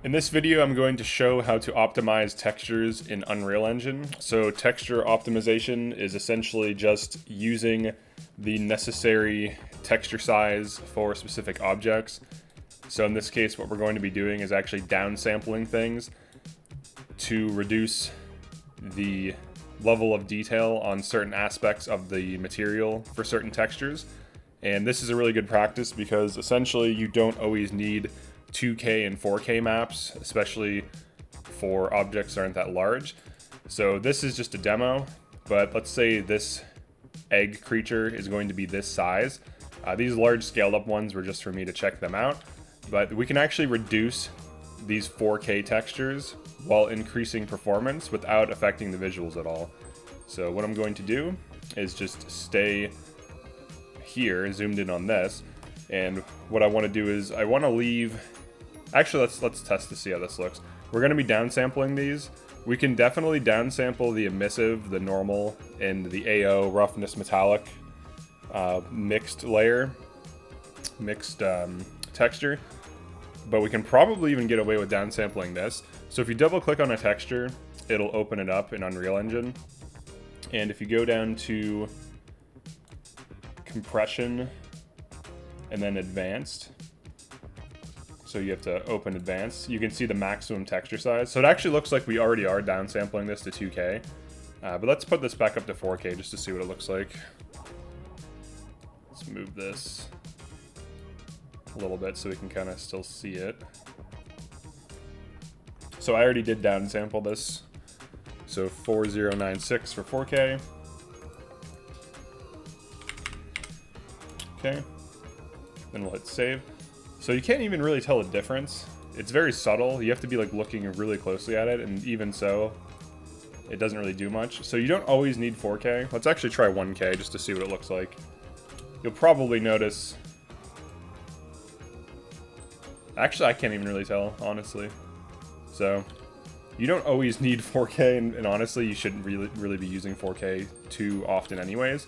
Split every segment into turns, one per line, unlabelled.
In this video, I'm going to show how to optimize textures in Unreal Engine. So texture optimization is essentially just using the necessary texture size for specific objects. So in this case, what we're going to be doing is actually downsampling things to reduce the level of detail on certain aspects of the material for certain textures. And this is a really good practice because essentially you don't always need 2K and 4K maps, especially for objects that aren't that large. So this is just a demo, but let's say this egg creature is going to be this size. These large scaled up ones were just for me to check them out, but we can actually reduce these 4K textures while increasing performance without affecting the visuals at all. So what I'm going to do is just stay here, zoomed in on this, and what I want to do is I want to leave. Actually, let's test to see how this looks. We're going to be downsampling these. We can definitely downsample the emissive, the normal, and the AO roughness metallic mixed layer, mixed texture. But we can probably even get away with downsampling this. So if you double click on a texture, it'll open it up in Unreal Engine. And if you go down to compression and then advanced, so you have to open advanced, you can see the maximum texture size. So it actually looks like we already are downsampling this to 2K. But let's put this back up to 4K just to see what it looks like. Let's move this a little bit so we can kind of still see it. So I already did downsample this. So 4096 for 4K. Okay. Then we'll hit save. So you can't even really tell the difference. It's very subtle. You have to be like looking really closely at it, and even so, it doesn't really do much. So you don't always need 4K. Let's actually try 1K just to see what it looks like. You'll probably notice. Actually, I can't even really tell, honestly. So you don't always need 4K, and honestly, you shouldn't really be using 4K too often anyways.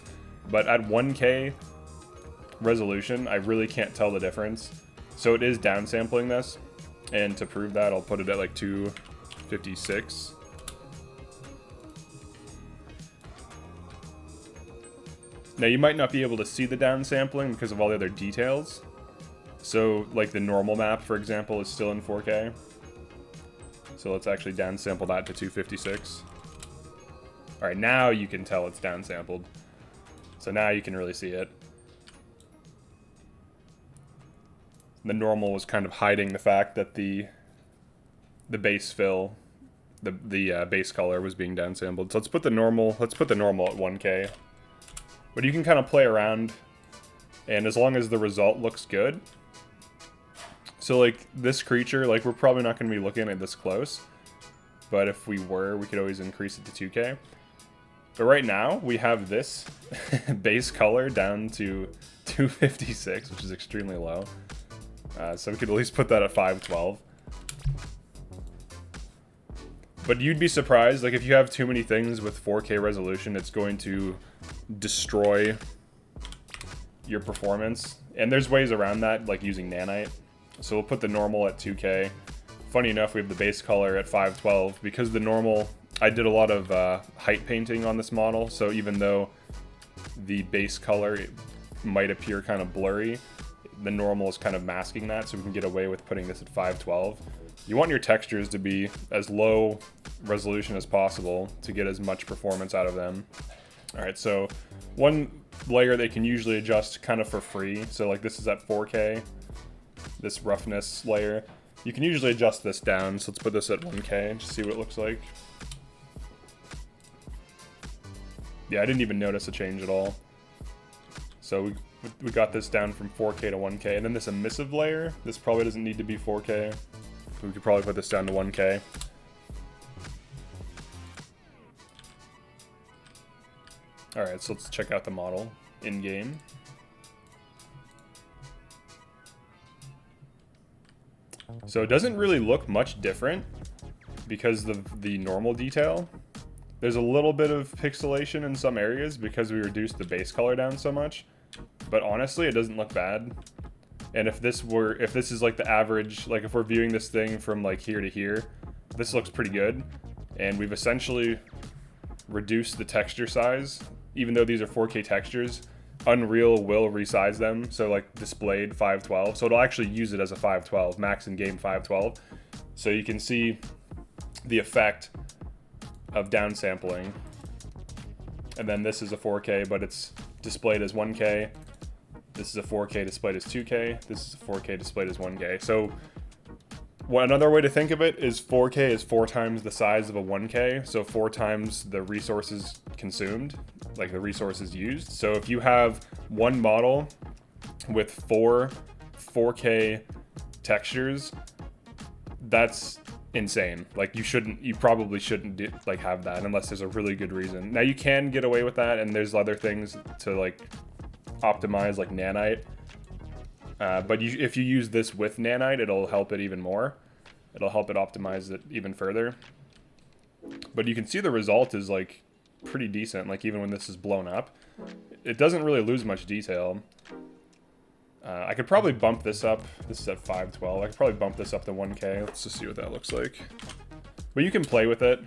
But at 1K resolution, I really can't tell the difference. So it is downsampling this, and to prove that, I'll put it at like 256. Now you might not be able to see the downsampling because of all the other details. So like the normal map, for example, is still in 4K. So let's actually downsample that to 256. All right, now you can tell it's downsampled. So now you can really see it. The normal was kind of hiding the fact that the base fill, the base color was being downsampled. So let's put the normal at 1K. But you can kind of play around, and as long as the result looks good. So like this creature, like we're probably not going to be looking at this close, but if we were, we could always increase it to 2K. But right now we have this base color down to 256, which is extremely low. So we could at least put that at 512. But you'd be surprised, like if you have too many things with 4K resolution, it's going to destroy your performance. And there's ways around that, like using nanite. So we'll put the normal at 2K. Funny enough, we have the base color at 512 because the normal, I did a lot of height painting on this model. So even though the base color might appear kind of blurry, the normal is kind of masking that, so we can get away with putting this at 512. You want your textures to be as low resolution as possible to get as much performance out of them. All right, so one layer they can usually adjust kind of for free. So like this is at 4K, this roughness layer. You can usually adjust this down, so let's put this at 1K and just see what it looks like. Yeah, I didn't even notice a change at all. So we got this down from 4K to 1K, and then this emissive layer, this probably doesn't need to be 4K. So we could probably put this down to 1K. Alright, so let's check out the model in-game. So it doesn't really look much different because of the normal detail. There's a little bit of pixelation in some areas because we reduced the base color down so much. But honestly, it doesn't look bad. And if this is like the average, like if we're viewing this thing from like here to here, this looks pretty good. And we've essentially reduced the texture size. Even though these are 4K textures, Unreal will resize them, so like displayed 512, so it'll actually use it as a 512, max in game 512. So you can see the effect of downsampling. And then this is a 4K, but it's displayed as 1K. This is a 4K displayed as 2K. This is a 4K displayed as 1K. So another way to think of it is 4K is 4 times the size of a 1K, so 4 times the resources consumed, like the resources used. So if you have one model with 4 4K textures, that's insane. Like you probably shouldn't like have that unless there's a really good reason. Now you can get away with that, and there's other things to like optimize, like nanite. But if you use this with nanite, it'll help it even more. It'll help it optimize it even further. But you can see the result is like pretty decent, like even when this is blown up. It doesn't really lose much detail. I could probably bump this up. This is at 512. I could probably bump this up to 1K. Let's just see what that looks like. But you can play with it.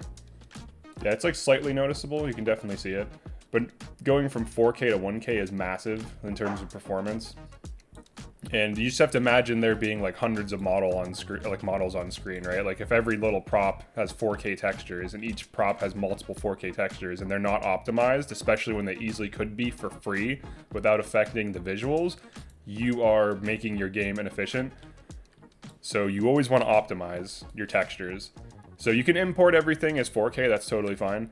Yeah, it's like slightly noticeable. You can definitely see it. But going from 4K to 1K is massive in terms of performance. And you just have to imagine there being like hundreds of models on screen, right? Like if every little prop has 4K textures and each prop has multiple 4K textures and they're not optimized, especially when they easily could be for free without affecting the visuals, you are making your game inefficient. So you always want to optimize your textures. So you can import everything as 4K, that's totally fine.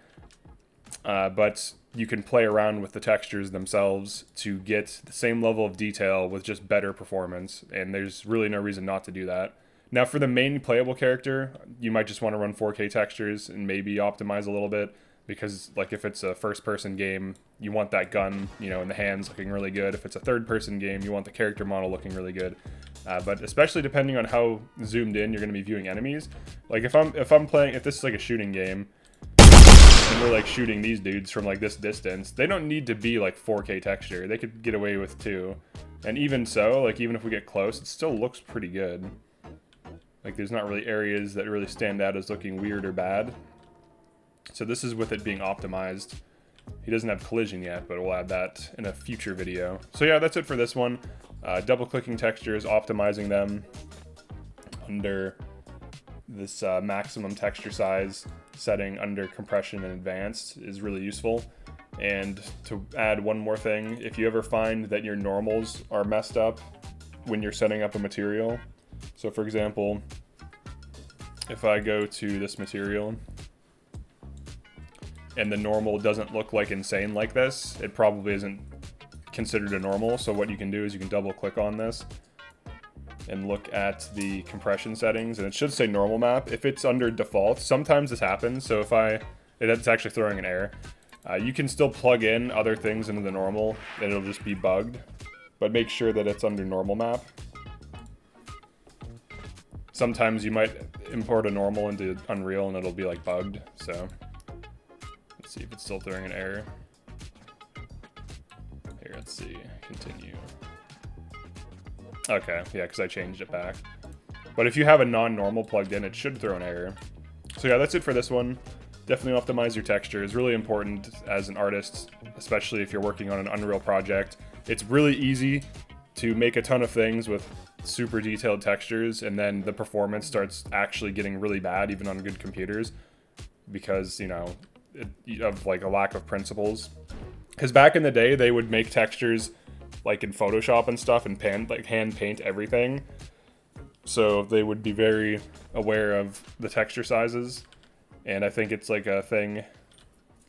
But you can play around with the textures themselves to get the same level of detail with just better performance, and there's really no reason not to do that. Now for the main playable character, you might just want to run 4K textures and maybe optimize a little bit, because like if it's a first-person game, you want that gun, you know, in the hands looking really good. If it's a third-person game, you want the character model looking really good. But especially depending on how zoomed in you're going to be viewing enemies. Like if this is like a shooting game, and we're like shooting these dudes from like this distance, they don't need to be like 4K texture. They could get away with 2. And even so, like even if we get close, it still looks pretty good. Like there's not really areas that really stand out as looking weird or bad. So this is with it being optimized. He doesn't have collision yet, but we'll add that in a future video. So yeah, that's it for this one. Double clicking textures, optimizing them under this maximum texture size setting under compression and advanced is really useful. And to add one more thing, if you ever find that your normals are messed up when you're setting up a material, so for example, if I go to this material and the normal doesn't look like insane like this, it probably isn't considered a normal. So what you can do is you can double click on this and look at the compression settings, and it should say normal map. If it's under default, sometimes this happens, so it's actually throwing an error. You can still plug in other things into the normal, and it'll just be bugged, but make sure that it's under normal map. Sometimes you might import a normal into Unreal and it'll be like bugged, so let's see if it's still throwing an error. Here, let's see, continue. Okay, yeah, because I changed it back. But if you have a non-normal plugged in, it should throw an error. So yeah, that's it for this one. Definitely optimize your texture. It's really important as an artist, especially if you're working on an Unreal project. It's really easy to make a ton of things with super detailed textures, and then the performance starts actually getting really bad, even on good computers, because, you know, of like a lack of principles. Because back in the day, they would make textures like in Photoshop and stuff and hand paint everything. So they would be very aware of the texture sizes. And I think it's like a thing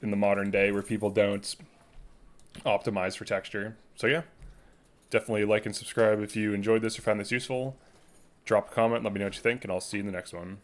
in the modern day where people don't optimize for texture. So yeah, definitely like and subscribe if you enjoyed this or found this useful. Drop a comment, let me know what you think, and I'll see you in the next one.